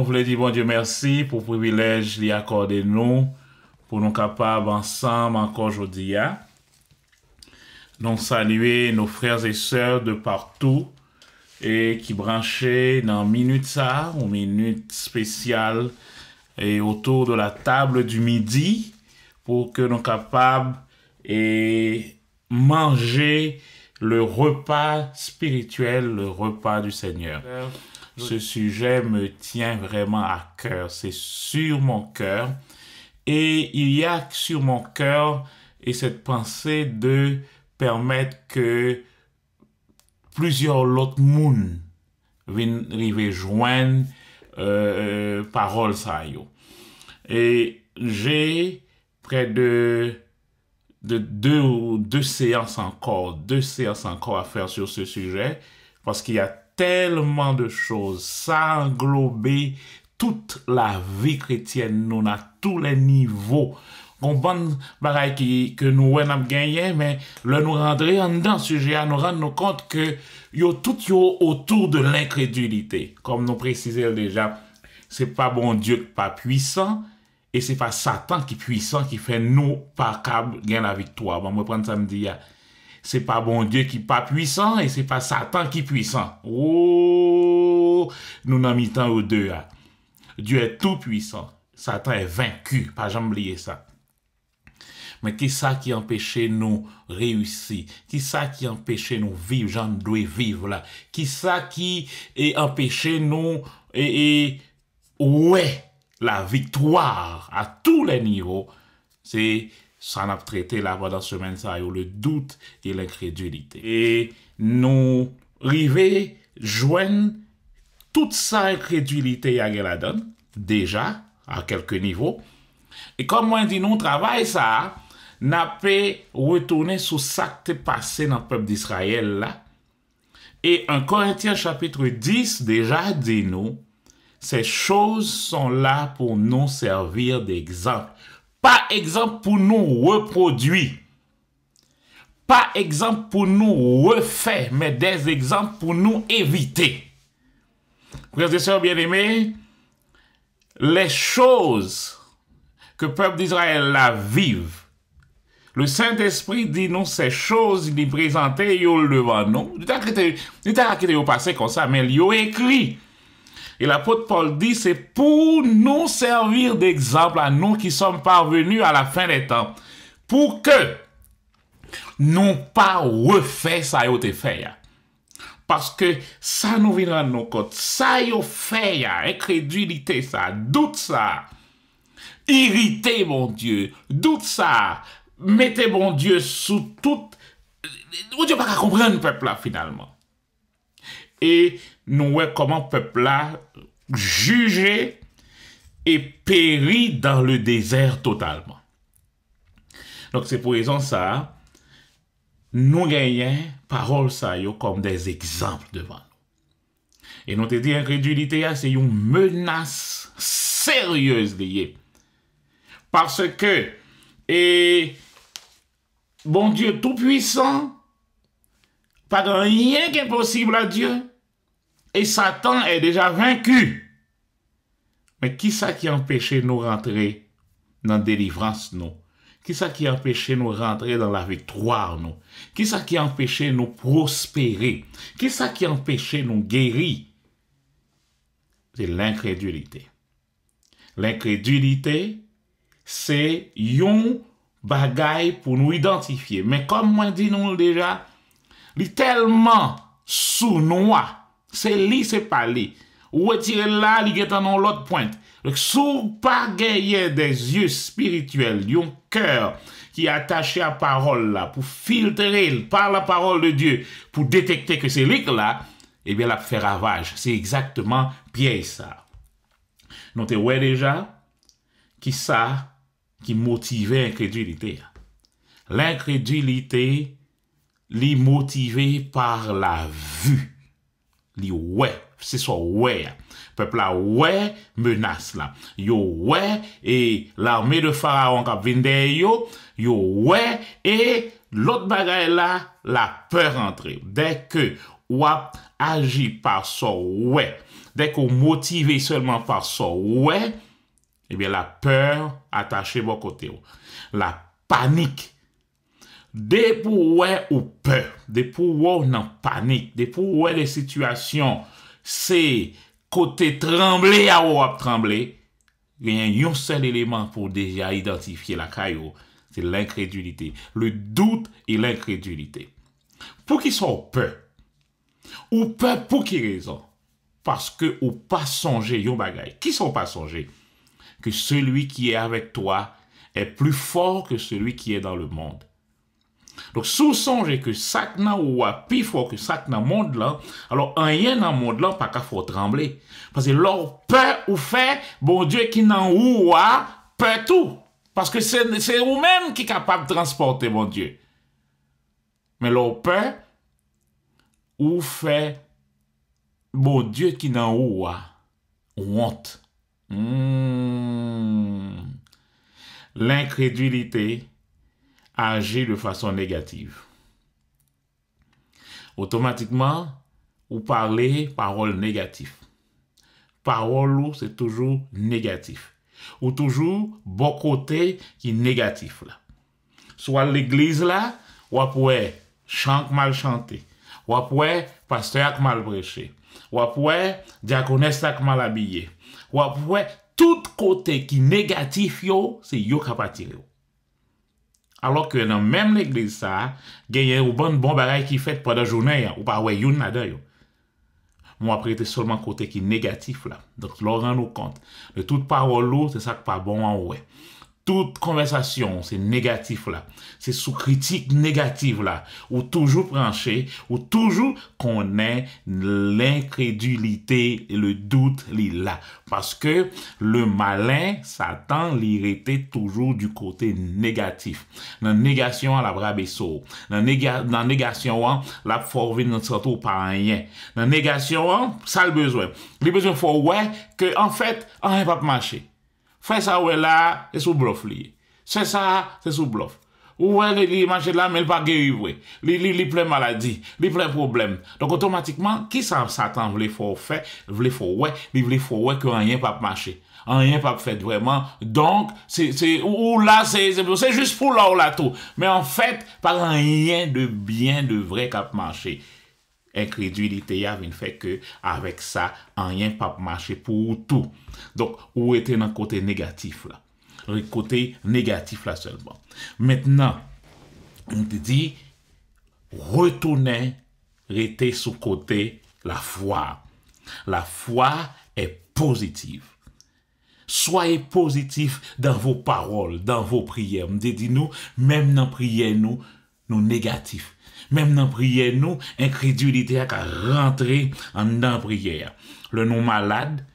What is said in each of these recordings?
Nous voulons dire, bon Dieu, merci pour le privilège qu'il accordé nous, pour nous capables ensemble encore aujourd'hui. Nous saluer nos frères et sœurs de partout et qui branchaient dans minute ça, ou minute spéciale, et autour de la table du midi, pour que nous capables et manger le repas spirituel, le repas du Seigneur. Ce sujet me tient vraiment à cœur, c'est sur mon cœur. Et il y a sur mon cœur et cette pensée de permettre que plusieurs autres monde viennent joindre parole ça yo. Et j'ai près de deux séances encore à faire sur ce sujet parce qu'il y a tellement de choses, ça englobé toute la vie chrétienne, nous à tous les niveaux. On bon bagaille que nous avons gagné, mais le nous rentrer en dedans sujet, nous rendre compte que tout autour de l'incrédulité. Comme nous précisons déjà, c'est pas bon Dieu qui pas puissant, et c'est pas Satan qui est puissant qui fait nous pas capable gagner la victoire. Bon, moi prendre ça me dit, c'est pas bon Dieu qui pas puissant, et c'est pas Satan qui est puissant. Oh, nous n'en mi-temps aux deux. Dieu est tout puissant. Satan est vaincu. Pas jamais oublier ça. Mais qui ça qui empêchait nous réussir? Qui ça qui empêchait nous vivre? J'en dois vivre là. Qui ça qui empêchait nous ouais, la victoire à tous les niveaux? C'est ça n'a traité là pendant semaine ça le doute et l'incrédulité. Et nous arriver joindre toute sa incrédulité à la donne déjà à quelques niveaux. Et comme moi dit nous travail ça n'a pas retourner sur ça qui est passé dans le peuple d'Israël là. Et 1 Corinthiens chapitre 10 déjà dit nous ces choses sont là pour nous servir d'exemple. Pas exemple pour nous reproduire. Pas exemple pour nous refaire, mais des exemples pour nous éviter. Frères et sœurs bien-aimés, les choses que le peuple d'Israël la vive, le Saint-Esprit dit nous ces choses, il est présenté devant nous. Il t'a passé comme ça, mais il est écrit. Et l'apôtre Paul dit, c'est pour nous servir d'exemple à nous qui sommes parvenus à la fin des temps. Pour que nous pas refait ça y a fait. Parce que ça nous vient nos compte. Ça y a fait, incrédulité ça, doute ça, irrité mon Dieu, doute ça, mettez mon Dieu sous toute... Mon Dieu pas comprendre le peuple là finalement. Et nous voyons comment le peuple là jugé et périt dans le désert totalement. Donc c'est pour raison ça, nous gagnons parole ça comme des exemples devant nous. Et nous te dit incrédulité c'est une menace sérieuse liée. Parce que bon Dieu tout puissant, pas de rien qui est possible à Dieu. Et Satan est déjà vaincu. Mais qui ça qui empêchait nous rentrer dans la délivrance, nous? Qui ça qui empêchait nous rentrer dans la victoire, nous? Qui ça qui empêchait nous prospérer? Qui ça qui empêchait nous guérir? C'est l'incrédulité. L'incrédulité, c'est un bagaille pour nous identifier. Mais comme moi dit nous déjà, il est tellement sous-noix. C'est lui, c'est pas lui. Ou retirer là, il est dans l'autre pointe. Donc, si vous pas gagner des yeux spirituels, un cœur qui est attaché à la parole là, pour filtrer par la parole de Dieu, pour détecter que c'est lui là, eh bien, la fait ravage. C'est exactement piège ça. Nous te voyons déjà qui ça, qui motivait l'incrédulité. L'incrédulité, li motivé par la vue. Li ouais, c'est ça ouais. Peuple là ouais menace là. Yo ouais et l'armée de Pharaon qui vient derrière yo ouais et l'autre bagaille là la peur entrer. Dès que ou agit par ça ouais dès qu'on motivé seulement par ça, ouais, eh bien la peur attachée bon côté. La panique. Dès pour ouais ou peur, dès pour ouais non panique, dès pour ouais les situations, c'est côté trembler à ou trembler. Il y a un seul élément pour déjà identifier la caillou, c'est l'incrédulité. Le doute et l'incrédulité. Pour qui sont peur? Ou peur pour qui raison? Parce que ou pas songer yon bagay. Qui sont pas songer? Que celui qui est avec toi est plus fort que celui qui est dans le monde. Donc, sous songe que ça nan ou a plus fort que ça dans le monde là, alors rien dans le monde là, pas qu'à faut trembler. Parce que leur peur ou fait, bon Dieu qui nan ou a peur tout. Parce que c'est vous-même qui est capable de transporter, mon Dieu. Mais leur peur ou fait, bon Dieu qui nan ou a honte. L'incrédulité agit de façon négative. Automatiquement, vous parlez parole négative. Parole, c'est toujours négatif. Ou toujours bon côté qui est négatif là. Soit l'église là, ou après chant mal chanté, ou après pasteur mal prêché, ou après diaconesse mal habillé, ou après tout côté qui est négatif yo, c'est yo qui va tirer. Alors que dans même l'église ça, il y a un bon bagay qui fait pendant la journée, ou pas ouais yon là-dedans. Moi prêter seulement côté qui est négatif là. Donc l'on rend nous compte de toute parole c'est ça qui pas bon en ouais. Toute conversation, c'est négatif là. C'est sous critique négative là. Ou toujours branché, ou toujours qu'on ait l'incrédulité et le doute là. Parce que le malin, Satan, l'irrité toujours du côté négatif. Dans négation, la brabesso. Dans négation, la forvine notre surtout par rien. Dans négation, ça le besoin. Le besoin faut ouais que en fait, rien va marcher. Fait ça ouais là, c'est sous bluff lié. C'est ça, c'est sous bluff. Ouais, il marche là, mais il pas guéri, ouais. Il plein maladie, il plein problème. Donc automatiquement, qui ça Satan voulait faire, voulait faire ouais, il voulait faire ouais que rien pas marcher. Rien pas fait vraiment. Donc c'est ou là c'est juste pour là ou là tout. Mais en fait, pas rien de bien de vrai qui a marché. Incrédulité a fait que avec ça rien pas marché pour tout. Donc où était dans le côté négatif là, le côté négatif là seulement. Maintenant on te dit retourner rester sous côté la foi. La foi est positive. Soyez positif dans vos paroles, dans vos prières. Me dit nous même dans prière nous négatifs. Même dans prière, nous, incrédulité a rentré en dans prière. Le non malade,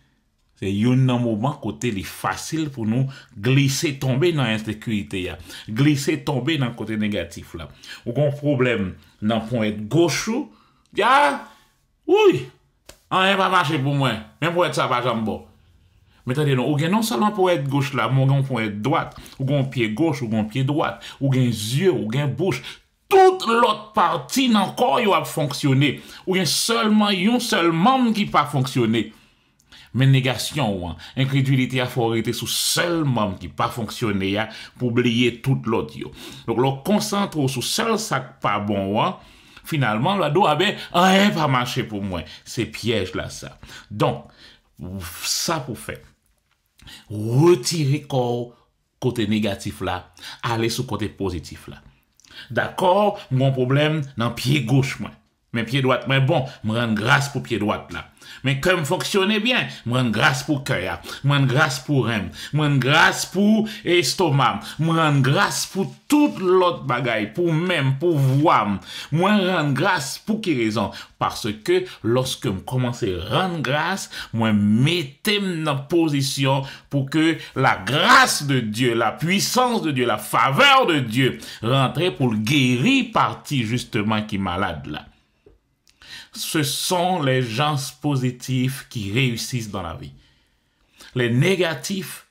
c'est un moment côté les facile pour nous glisser, tomber dans l'insécurité, glisser, tomber dans le côté négatif là. Ou qu'on problème dans le point gauche, oui, rien va marcher pour moi, même pour être ça pas jamais bon. Mais attendez, non seulement pour être gauche là, mais pour être droite, ou un pied gauche, ou un pied droite, ou un yeux, ou un bouche. Toute l'autre partie encore a fonctionné. Ou bien seulement un seul membre qui pas fonctionné. Mais négation, incrédulité a faut arrêter sous seul membre qui pas fonctionné pour oublier toute l'autre. Donc l'on concentre sur seul ça pas bon. Finalement, là, rien pas marché pour moi. C'est piège là ça. Donc, ça pour faire. Retirer côté négatif là, aller sur côté positif là. D'accord, mon problème dans pied gauche moi. Mais pied droit, mais bon, me rendre grâce pour pied droit là. Mais comme fonctionnait bien, me rendre grâce pour cœur, me rendre grâce pour rein, me rendre grâce pour estomac, me rendre grâce pour toute l'autre bagaille, pour même, pour voix, me rendre grâce pour quelle raison? Parce que lorsque je commence à rendre grâce, moi mettez dans position pour que la grâce de Dieu, la puissance de Dieu, la faveur de Dieu rentre pour le guérir partie justement qui est malade là. Ce sont les gens positifs qui réussissent dans la vie. Les négatifs,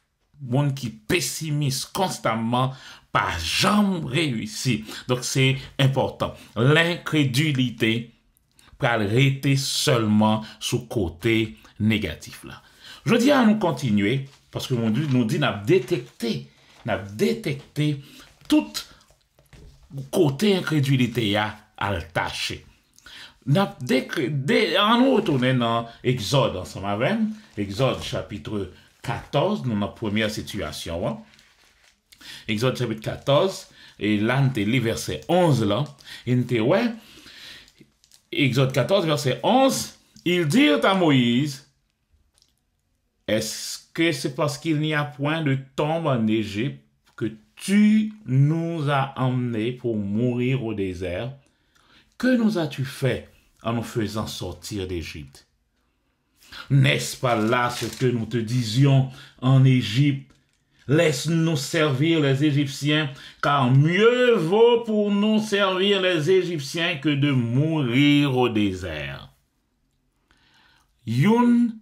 gens qui pessimisent constamment, pas jamais réussi. Donc c'est important. L'incrédulité peut rester seulement sous côté négatif là. Je dis à nous continuer, parce que mon Dieu nous dit, n'a détecté tout côté incrédulité à le tâcher. En nous retourner dans Exode ensemble avec, Exode chapitre 14, dans notre première situation. Hein? Exode chapitre 14, et là, nous avons verset 11 là, et nous ouais, Exode 14, verset 11, ils dirent à Moïse, est-ce que c'est parce qu'il n'y a point de tombe en Égypte que tu nous as emmenés pour mourir au désert? Que nous as-tu fait en nous faisant sortir d'Égypte? N'est-ce pas là ce que nous te disions en Égypte? Laisse-nous servir les Égyptiens, car mieux vaut pour nous servir les Égyptiens que de mourir au désert. Une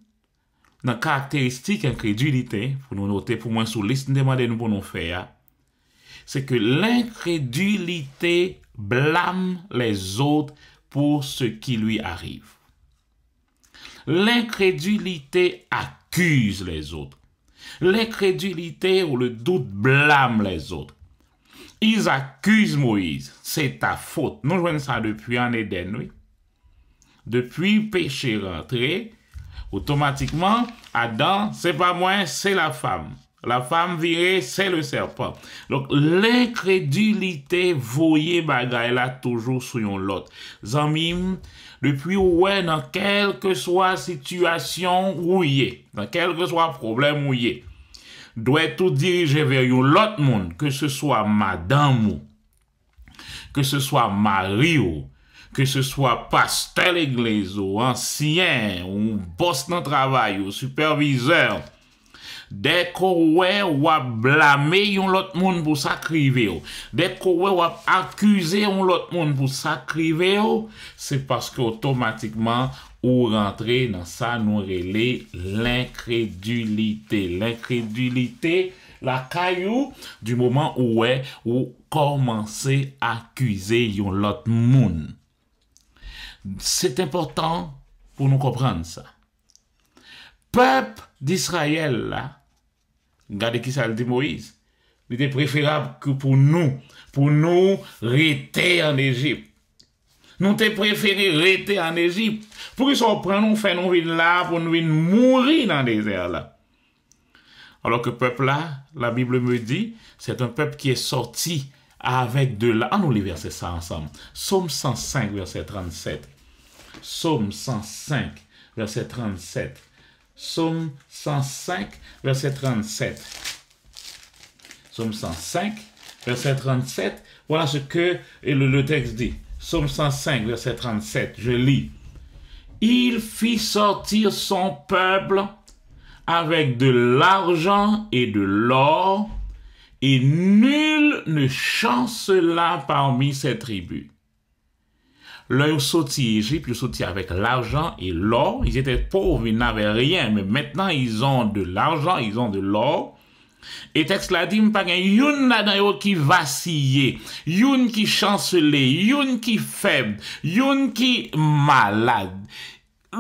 caractéristique incrédulité, pour nous noter, pour moi, sous liste, demander nous pour nous faire, c'est que l'incrédulité blâme les autres pour ce qui lui arrive. L'incrédulité accuse les autres. L'incrédulité ou le doute blâme les autres. Ils accusent Moïse. C'est ta faute. Nous jouons ça depuis en Éden, oui. Depuis le péché rentré, automatiquement, Adam, c'est pas moi, c'est la femme. La femme virée, c'est le serpent. Donc, l'incrédulité, voyez bagay là toujours sur l'autre. Zamim, depuis ouais, dans quelle que soit situation où il est, dans quel que soit problème où il est, doit tout diriger vers l'autre monde, que ce soit madame ou, que ce soit mari ou, que ce soit pasteur l'église ou ancien ou boss dans le travail ou superviseur. Dès qu'on va blâmer l'autre monde pour sacrifier, dès qu'on va accuser l'autre monde pour sacrifier, c'est parce qu'automatiquement, ou rentrer dans ça, nous relais l'incrédulité. L'incrédulité, la caillou, du moment où ou commencer à accuser l'autre monde. C'est important pour nous comprendre ça. Peuple d'Israël, là, regardez qui ça le dit Moïse. Il était préférable que pour nous rester en Égypte. Nous t'es préféré rester en Égypte. Pour qu'ils soient prêts, nous faire nous venir là, pour nous venir mourir dans le désert là. Alors que peuple là, la Bible me dit, c'est un peuple qui est sorti avec de la... nous les versets ça ensemble. Psaume 105, verset 37. Psaume 105, verset 37. Psaume 105, verset 37. Psaume 105, verset 37. Voilà ce que le texte dit. Psaume 105, verset 37. Je lis. Il fit sortir son peuple avec de l'argent et de l'or, et nul ne chancela parmi ses tribus. Là, ils sont sortis d'Égypte, ils sont sortis avec l'argent et l'or. Ils étaient pauvres, ils n'avaient rien, mais maintenant ils ont de l'argent, ils ont de l'or. Et texte là dit, pas une là-dedans qui vacille, une qui chancelait, une qui faible, une qui malade.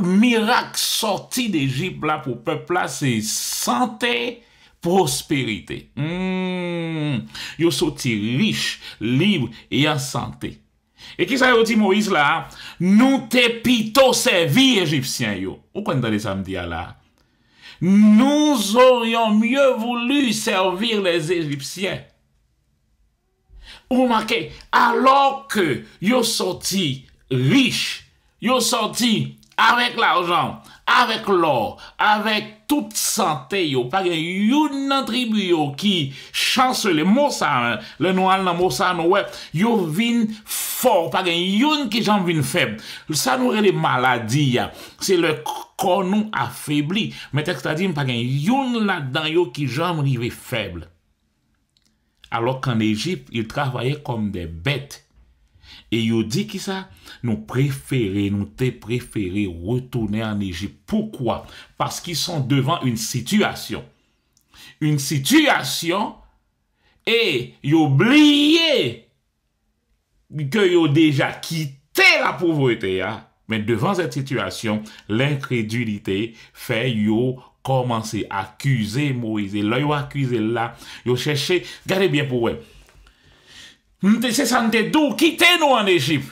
Miracle sorti d'Égypte là pour peuple là, c'est santé, prospérité. Ils sont sortis riches, libres et en santé. Et qui ça dit Moïse là? Nous t'es plutôt servi égyptiens yo. Ou quand t'entendez ça me dire là? Nous aurions mieux voulu servir les Égyptiens. Vous remarquez, alors que yo sorti riche, yo sorti avec l'argent, avec l'or, avec toute santé, yo, pas une tribu yo qui chancelle, Mossa, le noir dans Mossa, yo vin fort, pas une qui j'en vin faible. Ça nous les maladies, c'est le corps nous affaibli. Mais texte a dit, pas une là-dedans yo qui j'en rive faible. Alors qu'en Égypte, ils travaillaient comme des bêtes. Et il dit qui ça? Nous t'es préféré retourner en Égypte. Pourquoi? Parce qu'ils sont devant une situation. Une situation et ils oublient que ils ont déjà quitté la pauvreté. Mais Mais devant cette situation, l'incrédulité fait yo commencer à accuser Moïse. Et là, yo accusé là, yo cherché, regardez bien pour eux. C'est ça, d'où quitter nous en Égypte.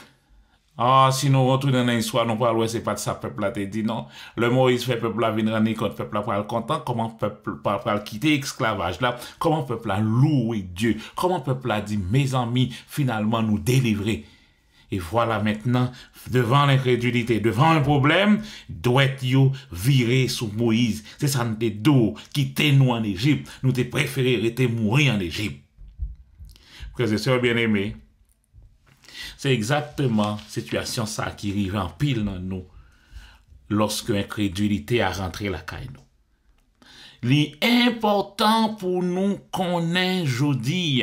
Ah, si nous retournons dans l'histoire, nous parlons, c'est pas de ça, peuple là, te dit non. Le Moïse fait peuple là, venir rendre compte, peuple là, pour le content, comment peuple là, quitter l'esclavage là, comment peuple là, louer Dieu, comment peuple là, dit, mes amis, finalement, nous délivrer. Et voilà maintenant, devant l'incrédulité, devant un problème, doit yo virer sous Moïse. C'est ça, nous te dos, quitter nous en Égypte, nous te préféré rester mourir en Égypte. Frères et sœurs bien-aimés, c'est exactement la situation ça qui arrive en pile dans nous lorsque l'incrédulité a rentré la caille nous. L'important pour nous qu'on ait aujourd'hui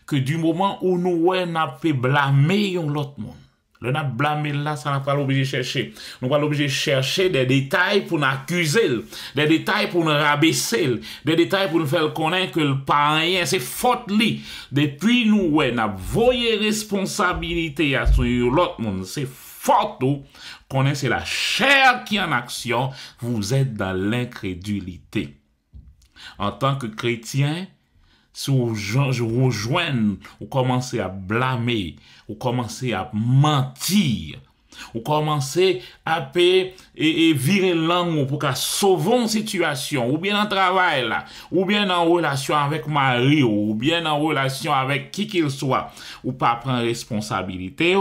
que du moment où nous n'a fait blâmer l'autre monde. Le n'a blâmé là, ça n'a pas l'obligé de chercher. Nous pas l'obligé de chercher des détails pour nous accuser, des détails pour nous rabaisser, des détails pour nous faire connaître que le pas rien, c'est faute li. Depuis nous n'a voyé responsabilité à sur l'autre monde, c'est faute nous qu'on c'est la chair qui est en action, vous êtes dans l'incrédulité. En tant que chrétien, si vous rejoignez, vous commencez à blâmer, vous commencez à mentir, vous commencez à virer langue pour qu'à sauver une situation, ou bien en travail là, ou bien en relation avec mari, ou bien en relation avec qui qu'il soit, ou pas prendre responsabilité,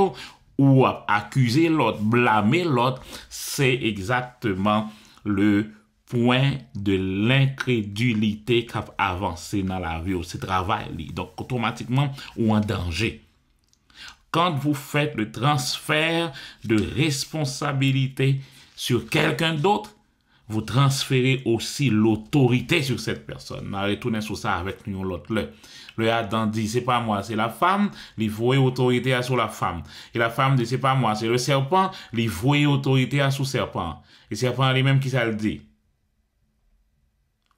ou accuser l'autre, blâmer l'autre, c'est exactement le point de l'incrédulité qui a avancé dans la vie, ce travail. Donc, automatiquement, ou en danger. Quand vous faites le transfert de responsabilité sur quelqu'un d'autre, vous transférez aussi l'autorité sur cette personne. On a retourné sur ça avec nous l'autre. Le Adam dit, c'est pas moi, c'est la femme, il voit autorité sur la femme. Et la femme dit, c'est pas moi, c'est le serpent, il voit autorité sur le serpent. Et le serpent lui-même qui ça le dit.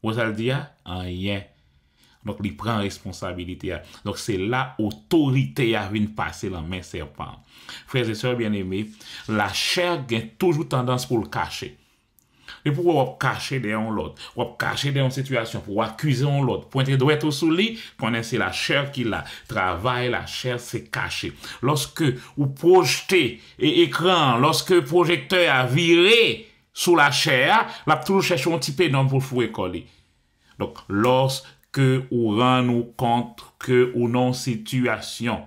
Où ça le dit? Rien. Donc, il prend responsabilité. Donc, c'est là l'autorité a vient passer dans main serpent. Frères et sœurs bien-aimés, la chair a toujours tendance pour le cacher. Et pourquoi on cacher derrière l'autre? On cacher derrière une situation pour accuser l'autre. Pointer doigt sous lui, connaissez la chair qui la travaille, la chair c'est caché. Lorsque vous projetez écran, lorsque le projecteur a viré sous la chair, la toujours chercher un petit peu d'homme pour vous coller. Donc, lorsque vous rendez compte que ou non situation,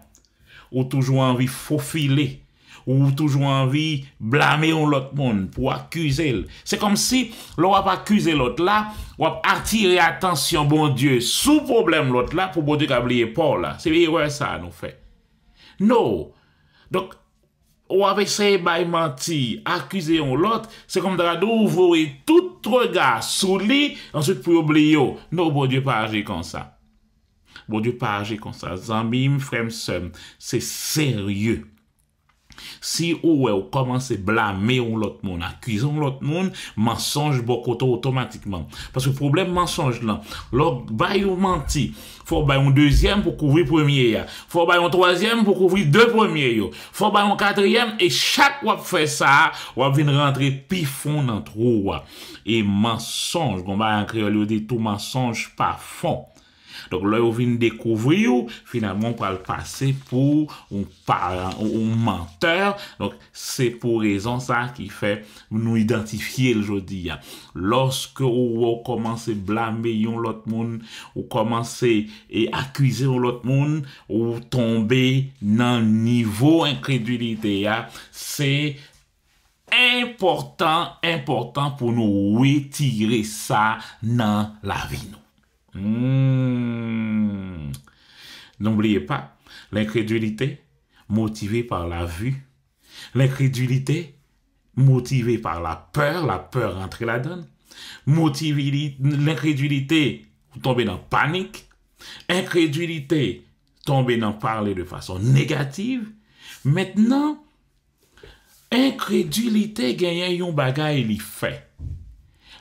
ou toujours envie faufiler, ou toujours envie blâmer l'autre monde pour accuser. C'est comme si l'on va accuser l'autre là, on va attirer attention, bon Dieu, sous problème l'autre là, pour bon Dieu qu'oublier Paul là. C'est bien ça nous fait. Non. Donc, ou avec ces bails menti, accuser l'autre, c'est comme d'ouvrir tout regard sous lui, ensuite pour oublier. Non, bon Dieu, pas agir comme ça. Bon Dieu, pas agir comme ça. Zambim, frère, c'est sérieux. Si ou commencez à blâmer l'autre monde, accuser l'autre monde, mensonge beaucoup automatiquement. Parce que le problème mensonge là, l'autre bail ou menti, faut bail un deuxième pour couvrir premier, faut bail un troisième pour couvrir deux premiers, faut bail un quatrième et chaque fois fait ça, on vient rentrer pifon dans trou. Et mensonge, on va en créole dit tout mensonge pas fond. Donc là, on vient découvrir, finalement, on va le passer pour un parent ou un menteur. Donc, c'est pour raison ça qui fait nous identifier le jeudi. Lorsque on commence à blâmer l'autre monde, on commence à accuser l'autre monde, ou tomber dans le niveau incrédulité, c'est important pour nous retirer ça dans la vie. N'oubliez pas, l'incrédulité motivée par la vue, l'incrédulité motivée par la peur entrer la donne, l'incrédulité tomber dans panique, incrédulité tomber dans parler de façon négative. Maintenant, incrédulité gagne un bagay li fait.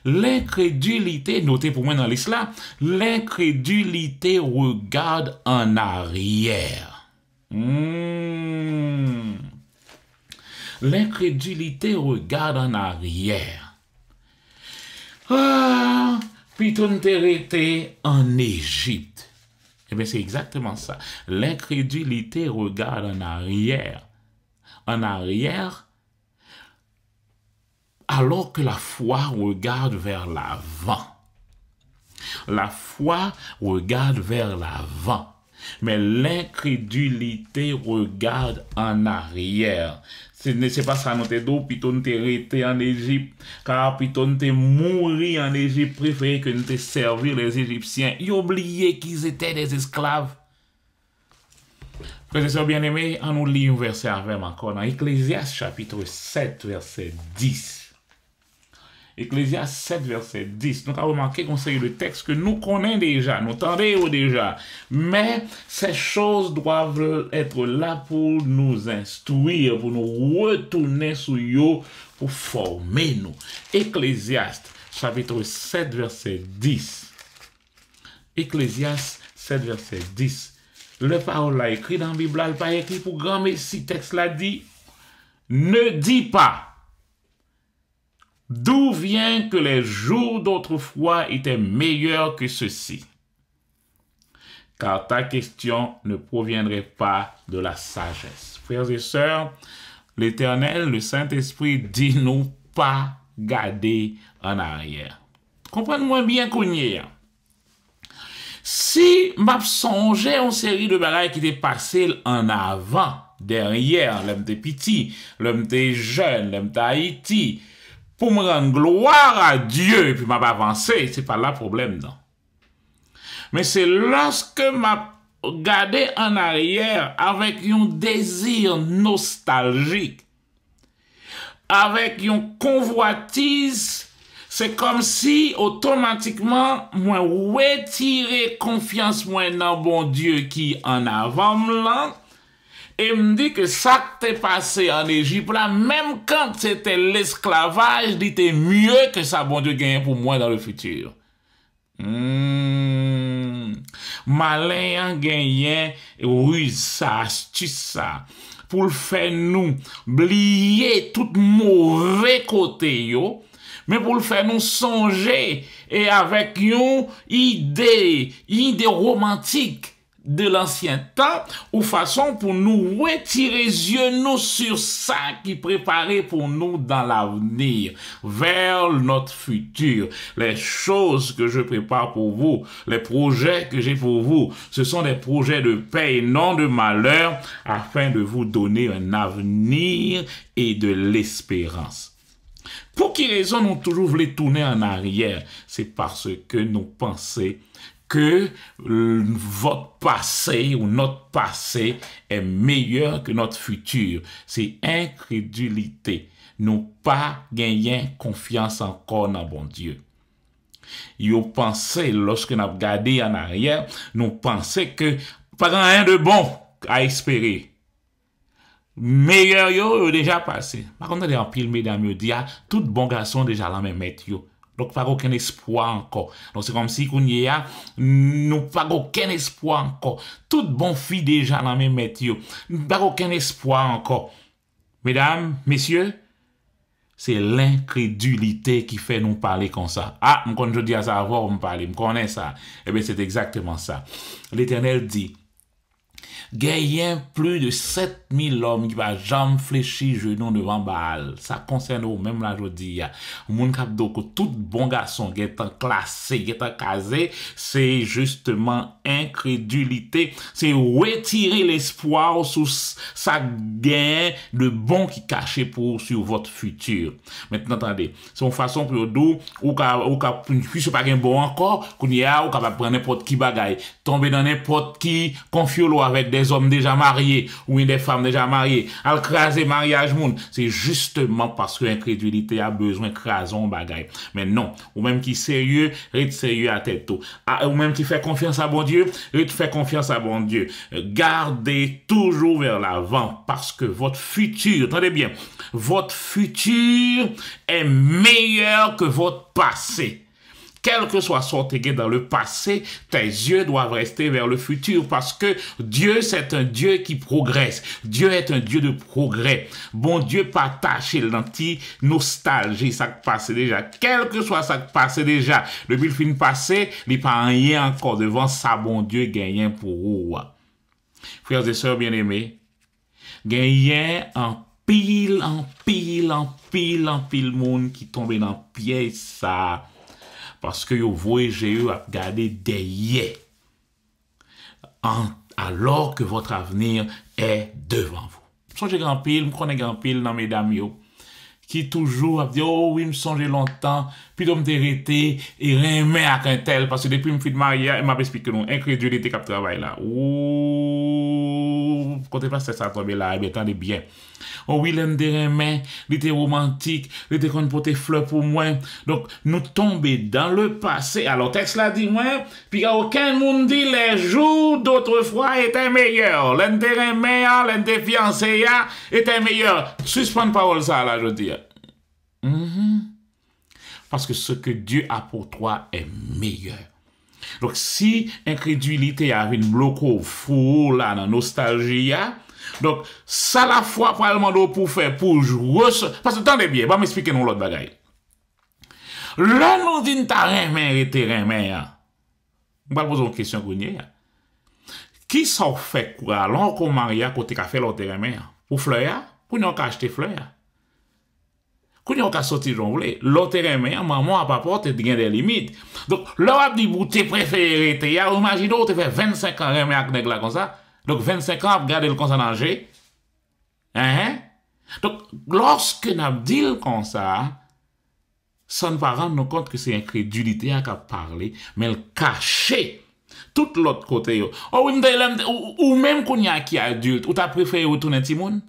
L'incrédulité, notez pour moi dans l'islam, l'incrédulité regarde en arrière. L'incrédulité regarde en arrière. Ah, puis tu été en Égypte. Eh bien, c'est exactement ça. L'incrédulité regarde en arrière. En arrière, alors que la foi regarde vers l'avant. La foi regarde vers l'avant. Mais l'incrédulité regarde en arrière. Ce n'est pas ça, nous t'aidons, puis nous t'es en Égypte, car puis nous t'es mouru en Égypte, préféré que nous t'es servi les Égyptiens. Ils oubliaient qu'ils étaient des esclaves. Frères et sœurs bien-aimés, on nous lit un verset avec encore dans Ecclésiaste chapitre 7, verset 10. Ecclésiaste 7, verset 10. Nous avons remarqué qu'on sait le texte que nous connaissons déjà, nous entendons déjà. Mais ces choses doivent être là pour nous instruire, pour nous retourner sur eux, pour former nous. Ecclésiaste chapitre 7, verset 10. Ecclésiaste 7, verset 10. Le parole là écrit dans la Bible, elle pas écrit pour grand messie. Texte là dit, ne dis pas. D'où vient que les jours d'autrefois étaient meilleurs que ceux-ci? Car ta question ne proviendrait pas de la sagesse. Frères et sœurs, l'Éternel, le Saint-Esprit, dit nous pas garder en arrière. Comprenez-moi bien qu'on y est. Si m'a songé une série de bagailles qui étaient passées en avant, derrière, l'homme de petit, l'homme de jeune, l'homme d'Haïti, pour me rendre gloire à Dieu, et puis m'a avancé, c'est pas là le problème, non. Mais c'est lorsque m'a regardé en arrière avec un désir nostalgique, avec une convoitise, c'est comme si automatiquement, moi, retirer confiance moi dans bon Dieu qui en avant là, et me dit que ça qui t'est passé en Égypte là, même quand c'était l'esclavage, c'était mieux que ça bon Dieu gagne pour moi dans le futur. Malin en gagnant, ruse ça, astuce ça, pour le faire nous oublier tout mauvais côté yo, mais pour le faire nous songer et avec une idée romantique de l'ancien temps, ou façon pour nous retirer yeux nous sur ça qui préparait pour nous dans l'avenir, vers notre futur. Les choses que je prépare pour vous, les projets que j'ai pour vous, ce sont des projets de paix et non de malheur, afin de vous donner un avenir et de l'espérance. Pour qui raison nous toujours voulu tourner en arrière? C'est parce que nous pensons que votre passé ou notre passé est meilleur que notre futur. C'est incrédulité. Nous pas gagner confiance encore dans bon Dieu. Vous pensez, lorsque nous avons regardé en arrière, nous pensons que pas rien de bon à espérer. Meilleur yo déjà passé. Par contre, en pile, mesdames, yo dit, tout bon garçon déjà la même maître yo. Donc, pas aucun espoir encore. Donc, c'est comme si, nous pas aucun espoir encore. Toute bonne fille déjà dans mes métiers. Pas aucun espoir encore. Mesdames, messieurs, c'est l'incrédulité qui fait nous parler comme ça. Ah, quand je dis à ça avant, on me parle, me connaît ça. Eh bien, c'est exactement ça. L'Éternel dit, gagnent plus de 7000 hommes qui va jamais fléchir genou devant Baal. Ça concerne ou même la jodi. Moun kap do que tout bon garçon qui est classé, qui est casé, c'est justement incrédulité. C'est retirer l'espoir sur sa gain de bon qui caché pour sur votre futur. Maintenant, attendez. C'est une façon pour nous, ou puisse pas gain bon encore, qu'on y a, ou capable prendre n'importe qui bagaille, tomber dans n'importe qui confiolo avec des hommes déjà mariés ou des femmes déjà mariées, à craser mariage monde, c'est justement parce que l'incrédulité a besoin de craser un bagaille. Mais non, ou même qui sérieux, reste sérieux à tête tout. Ou même qui fait confiance à bon Dieu, reste fait confiance à bon Dieu. Gardez toujours vers l'avant parce que votre futur, attendez bien, votre futur est meilleur que votre passé. quel que soit sorti dans le passé, tes yeux doivent rester vers le futur parce que Dieu, c'est un Dieu qui progresse. Dieu est un Dieu de progrès. Bon Dieu, pas tâché l'anti-nostalgie, ça qui passe déjà. Quel que soit ça qui passe déjà, depuis le film passé, il n'y a pas rien encore devant ça, bon Dieu, gagnant pour vous. Frères et sœurs bien-aimés, gagnant en pile monde qui tombe dans piège ça parce que vous voyez j'ai à regarder derrière alors que votre avenir est devant vous. Songez grand pile, me connais grand pile dans mesdames yo qui toujours a dit oh oui me songe longtemps puis de me arrêter et remet à un tel parce que depuis me fit mariage m'a expliqué non incrédulité qui travaille là. Ouh côté pas ça tomber là bien attendez bien. Oh oui, l'un des remèdes, il était romantique, il était qu'on portait fleurs pour moi. Donc, nous tombons dans le passé. Alors, texte là dit moi, puis aucun monde dit les jours d'autrefois étaient meilleurs. L'un des remèdes, l'un des fiancés étaient meilleurs. Suspends parole ça là, je dis. Parce que ce que Dieu a pour toi est meilleur. Donc, si incrédulité a une bloco fou là, dans nostalgie, donc, ça la foi probablement pour faire pour jouer. Parce que attendez bien, va m'expliquer nous l'autre bagaille. Là, nous disons ta remè et tes remè. On va poser une question qu'on y a. Qui s'en fait quoi? Alors qu'on marie à côté qu'a fait l'autre remè? Pour fleur? Pour nous acheter fleur? Quand on a sorti jonglé, l'autre remè, maman a pas porté des limites. Donc, là, on dit, vous t'es préféré, imaginez, tu fait 25 ans remè avec nèg là comme ça. Donc, 25 ans, regardez le constat danger. Donc, lorsque nous disons comme ça, ça ne pas rendre compte que c'est incrédulité à parler, mais le cacher tout l'autre côté. Oh, ou même qu'on y a qui est adulte, ou t'as préféré retourner petit monde?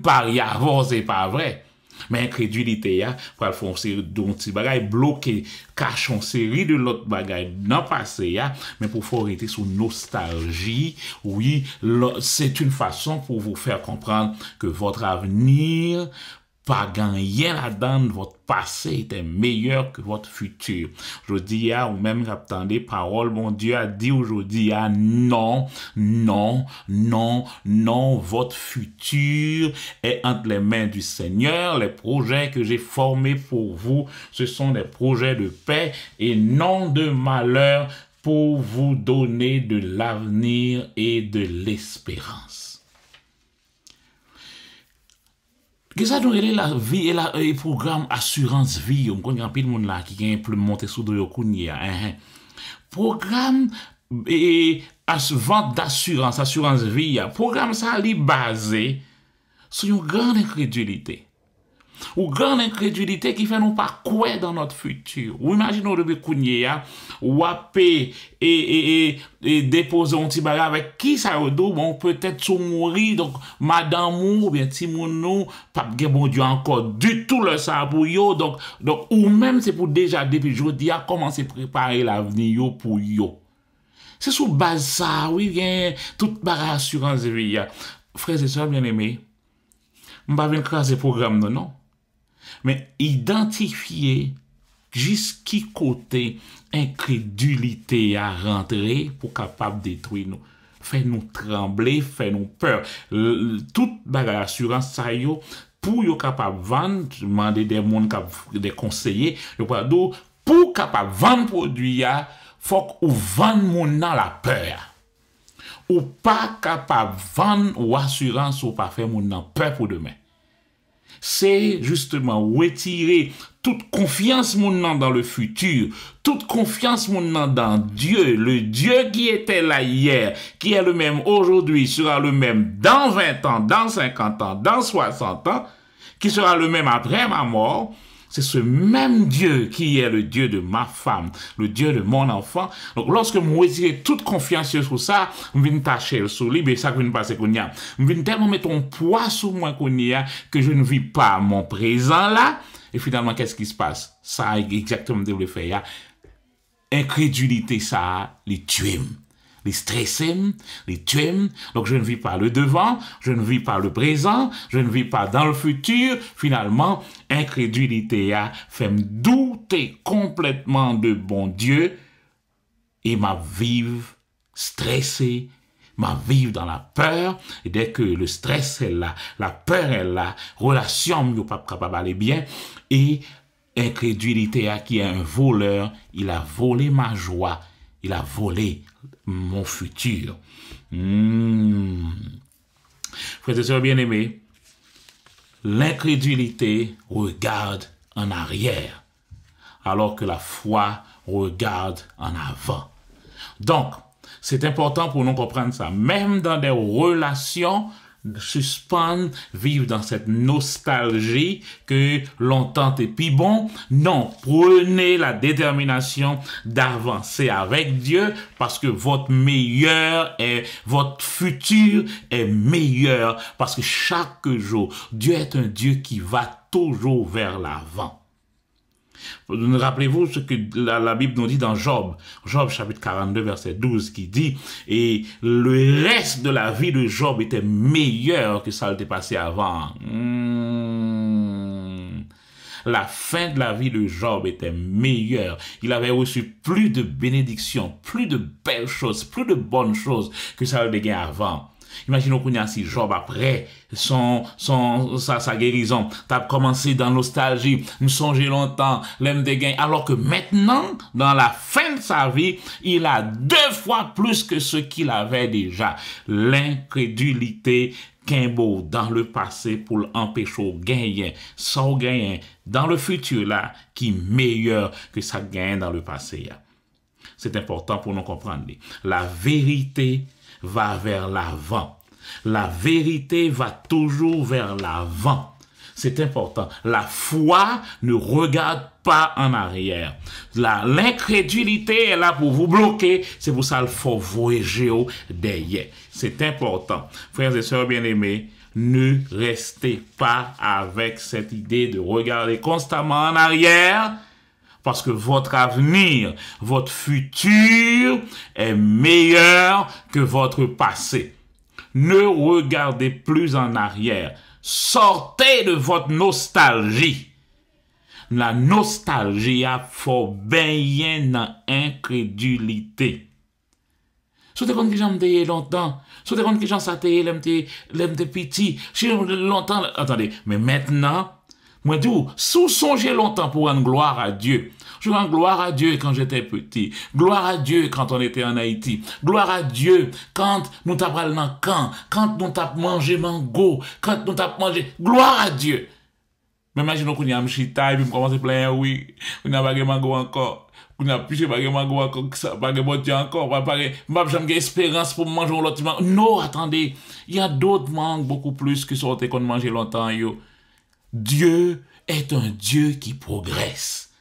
Pas avant, c'est pas vrai. Mais incrédulité, pour faire une série de petits bagages bloqués, cacher une série de l'autre bagages dans le passé, mais pour faire arrêter sous nostalgie, oui, c'est une façon pour vous faire comprendre que votre avenir, pas gagné là-dedans, votre passé était meilleur que votre futur. Je dis, ou même attendez, parole, mon Dieu a dit aujourd'hui, non, votre futur est entre les mains du Seigneur. Les projets que j'ai formés pour vous, ce sont des projets de paix et non de malheur pour vous donner de l'avenir et de l'espérance. Qu'est-ce que c'est la vie et le programme assurance vie? On connaît un peu de monde là qui a plus monté sous de programme et vente d'assurance, assurance vie. Programme ça est basé sur une grande incrédulité. Ou grande incrédulité qui fait nous pas quoi dans notre futur. Ou imaginons depuis Kounia, ou et déposer un petit bagage avec qui ça ou bon peut-être sous mourir donc madame ou bien Timon pas bon Dieu encore du tout le ça pour yo donc ou même c'est pour déjà depuis jeudi à commencer préparer l'avenir yo pour yo. C'est sous base ça oui bien toute bagage assurance vie. Frères et sœurs bien-aimés, on va venir craser programme non. Mais identifier jusqu'y côté incrédulité à rentrer pour capable détruire nous. Fait nous trembler, fait nous peur. Toute bagarre assurance ça yo pour yo capable vendre, demander des monde des conseillers, pour capable vendre produit ya, faut ou vendre mon dans la peur. Ou pas capable vendre ou assurance ou pas faire mon dans peur pour demain. C'est justement retirer toute confiance mon dans le futur, toute confiance mon dans Dieu, le Dieu qui était là hier, qui est le même aujourd'hui, sera le même dans 20 ans, dans 50 ans, dans 60 ans, qui sera le même après ma mort. C'est ce même Dieu qui est le Dieu de ma femme, le Dieu de mon enfant. Donc, lorsque je retire toute confiance sur ça, je viens tâcher sur lui, mais ça qui vient passer qu'on y a. Je viens tellement mettre un poids sur moi qu'on y a, que je ne vis pas mon présent là. Et finalement, qu'est-ce qui se passe? Ça a exactement de le faire. Incrédulité, ça, les tuer. les stressés, les tuer. Donc je ne vis pas le devant, je ne vis pas le présent, je ne vis pas dans le futur. Finalement, incrédulité a fait me douter complètement de bon Dieu et m'a vivre stressé, m'a vivre dans la peur. Et dès que le stress est là, la peur est là, relation n'est pas capable d'aller bien. Et incrédulité à qui est un voleur, il a volé ma joie, il a volé mon futur. Frères et sœurs bien-aimés, l'incrédulité regarde en arrière, alors que la foi regarde en avant. Donc, c'est important pour nous comprendre ça. Même dans des relations, suspendre, vivre dans cette nostalgie que longtemps t'es plus bon. Non, prenez la détermination d'avancer avec Dieu parce que votre futur est meilleur parce que chaque jour, Dieu est un Dieu qui va toujours vers l'avant. Rappelez-vous ce que la Bible nous dit dans Job, Job chapitre 42 verset 12 qui dit et le reste de la vie de Job était meilleur que ça l'était passé avant. La fin de la vie de Job était meilleure. Il avait reçu plus de bénédictions, plus de belles choses, plus de bonnes choses que ça l'était gagné avant. Imaginons qu'on y a si Job après sa guérison, t'as commencé dans nostalgie, me songer longtemps, l'aime des gains, alors que maintenant, dans la fin de sa vie, il a 2 fois plus que ce qu'il avait déjà. L'incrédulité qu'imbo dans le passé pour l'empêcher de gagner, sans gagner dans le futur là, qui est meilleur que ça gagne dans le passé. C'est important pour nous comprendre. La vérité va vers l'avant. La vérité va toujours vers l'avant. C'est important. La foi ne regarde pas en arrière. L'incrédulité est là pour vous bloquer. C'est pour ça qu'il faut voyager derrière. C'est important. Frères et sœurs bien-aimés, ne restez pas avec cette idée de regarder constamment en arrière. Parce que votre avenir, votre futur est meilleur que votre passé. Ne regardez plus en arrière. Sortez de votre nostalgie. La nostalgie a fort baigné dans incrédulité. Si vous avez dit longtemps, si vous avez dit que ça l'aime petit, si longtemps, attendez, mais maintenant, moi, d'où, sous songer longtemps pour rendre gloire à Dieu. Je rends gloire à Dieu quand j'étais petit. Gloire à Dieu quand on était en Haïti. Gloire à Dieu quand nous t'avons dans le camp. Quand nous t'avons mangé mango. Quand nous t'avons mangé. Gloire à Dieu. Mais imaginons qu'on y a un chita et puis on commence à plaindre, oui, on a pas de mango encore. On a plus de mango encore, pas de boîte encore. J'ai espérance pour manger l'autre mango. Non, attendez. Il y a d'autres mangues beaucoup plus que sortent qu'on mange longtemps, yo. Dieu est un Dieu qui progresse.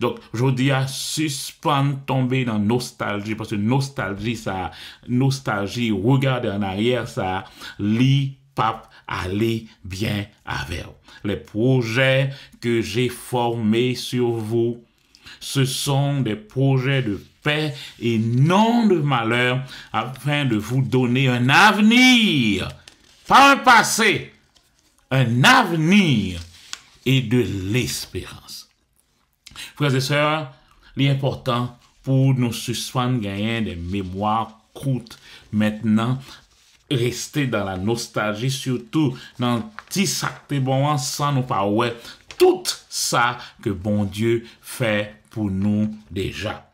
Donc, je dis à suspendre, tomber dans nostalgie, parce que nostalgie, regarder en arrière, ça, lit, pape, aller bien avec. Les projets que j'ai formés sur vous, ce sont des projets de paix et non de malheur, afin de vous donner un avenir, pas un passé, un avenir et de l'espérance. Frères et sœurs, l'important pour nous suspendre gagner des mémoires courtes maintenant, rester dans la nostalgie, surtout dans petit sac de bon sans nous pas ouais tout ça que bon Dieu fait pour nous déjà.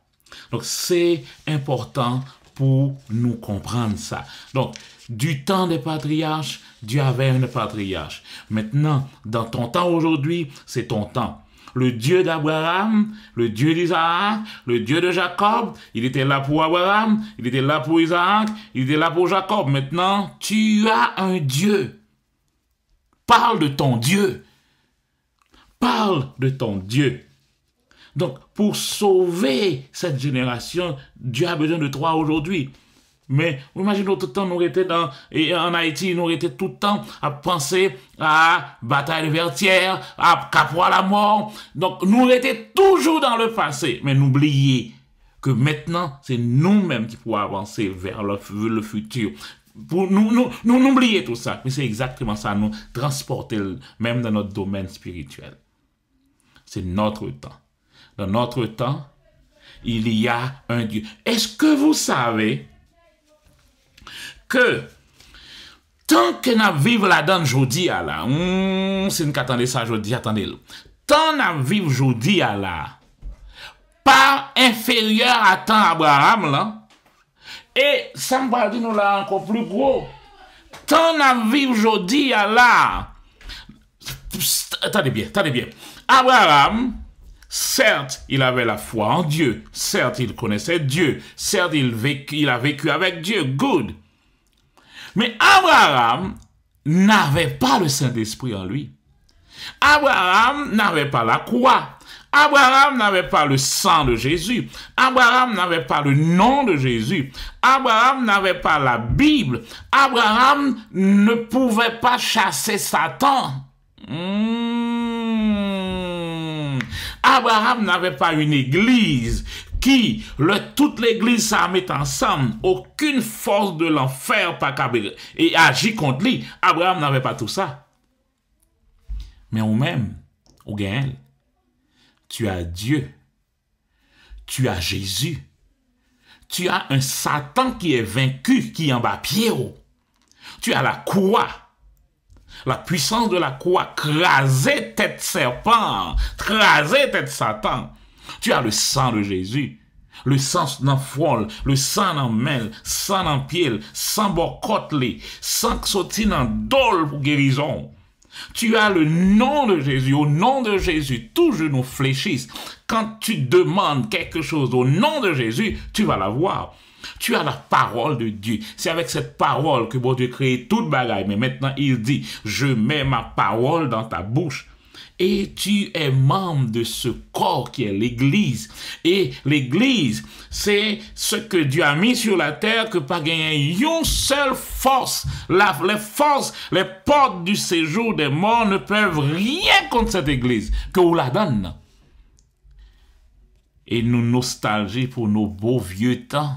Donc c'est important pour nous comprendre ça. Donc du temps des patriarches, Dieu avait un patriarche. Maintenant, dans ton temps aujourd'hui, c'est ton temps. Le Dieu d'Abraham, le Dieu d'Isaac, le Dieu de Jacob, il était là pour Abraham, il était là pour Isaac, il était là pour Jacob. Maintenant, tu as un Dieu. Parle de ton Dieu. Parle de ton Dieu. Donc, pour sauver cette génération, Dieu a besoin de toi aujourd'hui. Mais imaginons tout le temps, nous étions en Haïti, nous étions tout le temps à penser à bataille de Vertières, à Capois la mort. Donc, nous étions toujours dans le passé. Mais n'oubliez, que maintenant, c'est nous-mêmes qui pouvons avancer vers le futur. Pour nous oublier tout ça. Mais c'est exactement ça, nous transporter même dans notre domaine spirituel. C'est notre temps. Dans notre temps, il y a un Dieu. Est-ce que vous savez que tant que nous vivons là-dedans aujourd'hui, si nous attendons ça aujourd'hui, attendez-le. Tant que nous vivons aujourd'hui, pas inférieur à temps Abraham, là, et ça me va dire nous là encore plus gros. Tant que nous vivons aujourd'hui, attendez bien. Abraham, certes, il avait la foi en Dieu. Certes, il connaissait Dieu. Certes, il a vécu avec Dieu. Good. Mais Abraham n'avait pas le Saint-Esprit en lui. Abraham n'avait pas la croix. Abraham n'avait pas le sang de Jésus. Abraham n'avait pas le nom de Jésus. Abraham n'avait pas la Bible. Abraham ne pouvait pas chasser Satan. Abraham n'avait pas une église qui, toute l'église s'armait ensemble, aucune force de l'enfer pas et agit contre lui. Abraham n'avait pas tout ça. Mais ou même, au gain, tu as Dieu, tu as Jésus, tu as un Satan qui est vaincu, qui est en bas pied haut. Tu as la croix. La puissance de la croix, craser tête serpent, craser tête Satan. Tu as le sang de Jésus, le sang dans frôle, le sang dans main, sang dans pied, sang bocotelé, sang sorti dans dol pour guérison. Tu as le nom de Jésus, au nom de Jésus, tout genou fléchisse. Quand tu demandes quelque chose au nom de Jésus, tu vas l'avoir. Tu as la parole de Dieu. C'est avec cette parole que bon Dieu crée toute bagaille. Mais maintenant, il dit, je mets ma parole dans ta bouche. Et tu es membre de ce corps qui est l'Église. Et l'Église, c'est ce que Dieu a mis sur la terre que pas gagner une seule force. Les forces, les portes du séjour des morts ne peuvent rien contre cette Église que vous la donne. Et nous nostalgie pour nos beaux vieux temps.